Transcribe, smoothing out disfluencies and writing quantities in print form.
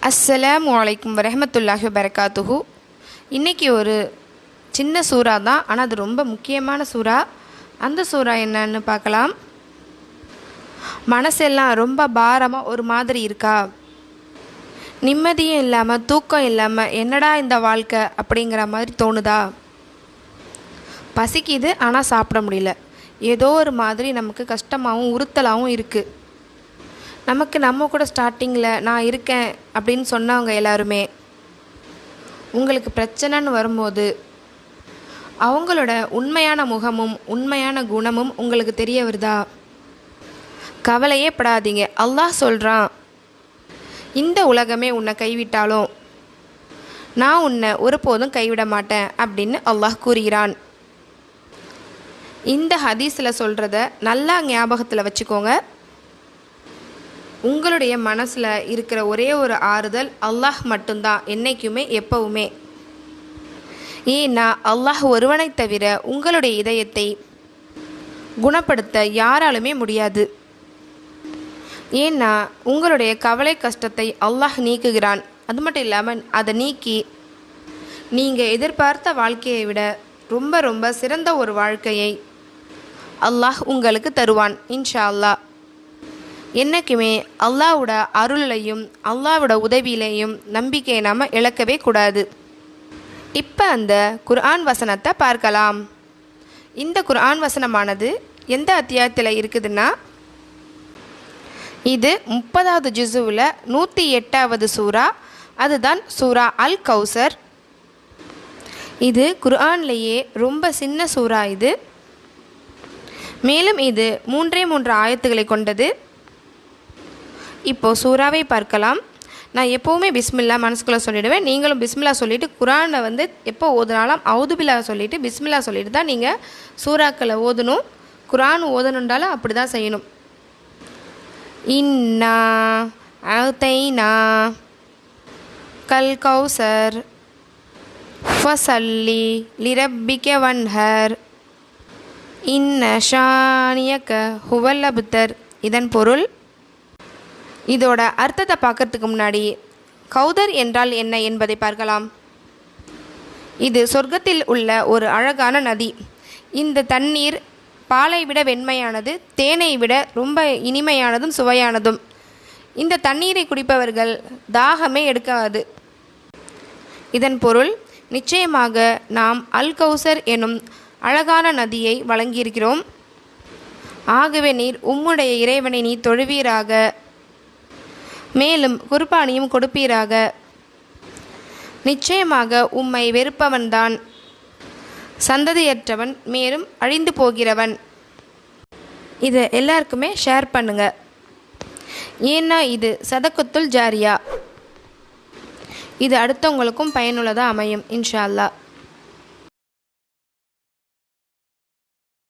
அஸ்ஸலாமு அலைக்கும் வரஹ்மத்துல்லாஹி வபரகாத்துஹு. இன்றைக்கி ஒரு சின்ன சூறா தான், ஆனால் அது ரொம்ப முக்கியமான சூறா. அந்த சூறா என்னன்னு பார்க்கலாம். மனசெல்லாம் ரொம்ப பாரமாக ஒரு மாதிரி இருக்கா? நிம்மதியும் இல்லாமல் தூக்கம் இல்லாமல் என்னடா இந்த வாழ்க்கை அப்படிங்கிற மாதிரி தோணுதா? பசிக்குது ஆனால் சாப்பிட முடியல, ஏதோ ஒரு மாதிரி நமக்கு கஷ்டமாகவும் உறுத்தலாகவும் இருக்குது. நமக்கு நம்ம கூட ஸ்டார்டிங்கில் நான் இருக்கேன் அப்படின்னு சொன்னவங்க எல்லாருமே உங்களுக்கு பிரச்சனைன்னு வரும்போது அவங்களோட உண்மையான முகமும் உண்மையான குணமும் உங்களுக்கு தெரிய வருதா? கவலையே படாதீங்க. அல்லாஹ் சொல்கிறான், இந்த உலகமே உன்னை கைவிட்டாலும் நான் உன்னை ஒருபோதும் கைவிட மாட்டேன் அப்படின்னு அல்லாஹ் கூறுகிறான். இந்த ஹதீஸில் சொல்கிறத நல்லா ஞாபகத்தில் வச்சுக்கோங்க. உங்களுடைய மனசில் இருக்கிற ஒரே ஒரு ஆறுதல் அல்லாஹ் மட்டும்தான், என்றைக்குமே எப்பவுமே. ஏன்னா அல்லாஹ் ஒருவனை தவிர உங்களுடைய இதயத்தை குணப்படுத்த யாராலுமே முடியாது. ஏன்னா உங்களுடைய கவலை கஷ்டத்தை அல்லாஹ் நீக்குகிறான். அது மட்டும் இல்லாமல் அதை நீக்கி நீங்கள் எதிர்பார்த்த வாழ்க்கையை விட ரொம்ப ரொம்ப சிறந்த ஒரு வாழ்க்கையை அல்லாஹ் உங்களுக்கு தருவான் இன்ஷா அல்லாஹ். என்றைக்குமே அல்லாஹ்வோட அருளையும் அல்லாஹ்வோட உதவியிலையும் நம்பிக்கையை நாம் இழக்கவே கூடாது. இப்போ அந்த குர்ஆன் வசனத்தை பார்க்கலாம். இந்த குர்ஆன் வசனமானது எந்த அத்தியாயத்தில் இருக்குதுன்னா, இது 30வது ஜுஸுவில் 108வது சூறா. அதுதான் சூரா அல் கௌசர். இது குர்ஆன்லேயே ரொம்ப சின்ன சூறா இது. மேலும் இது 3 ஆயத்துக்களை கொண்டது. இப்போது சூறாவை பார்க்கலாம். நான் எப்போவுமே பிஸ்மில்லா மனசுக்குள்ளே சொல்லிவிடுவேன். நீங்களும் பிஸ்மில்லா சொல்லிவிட்டு குர்ஆனை எப்போ ஓதுனாலும் அவுதுபில்லா சொல்லிவிட்டு பிஸ்மில்லா சொல்லிட்டு தான் நீங்கள் சூறாக்களை ஓதணும். குர்ஆன் ஓதணுன்றாலும் அப்படி தான் செய்யணும். இன்னா அதைனா கல் கௌசர் ஃபஸல்லி லிரப்பிக வன்ஹர் இன்ன ஷானியக ஹுவல் அப்தர். இதன் பொருள், இதோட அர்த்தத்தை பார்க்கறதுக்கு முன்னாடி கௌதர் என்றால் என்ன என்பதை பார்க்கலாம். இது சொர்க்கத்தில் உள்ள ஒரு அழகான நதி. இந்த தண்ணீர் பாலை விட வெண்மையானது, தேனை விட ரொம்ப இனிமையானதும் சுவையானதும். இந்த தண்ணீரை குடிப்பவர்கள் தாகமே எடுக்காது. இதன் பொருள், நிச்சயமாக நாம் அல் கௌசர் எனும் அழகான நதியை வழங்கியிருக்கிறோம். ஆகவே நீர் உம்முடைய இறைவனை நீ தொழுவீராக, மேலும் குர்பானியும் கொடுப்பீராக. நிச்சயமாக உம்மை வெறுப்பவன்தான் சந்ததியற்றவன், மேலும் அழிந்து போகிறவன். இதை எல்லாருக்குமே ஷேர் பண்ணுங்க. ஏன்னா இது சதகத்துல் ஜாரியா. இது அடுத்தவங்களுக்கும் பயனுள்ளதாக அமையும் இன்ஷா அல்லாஹ்.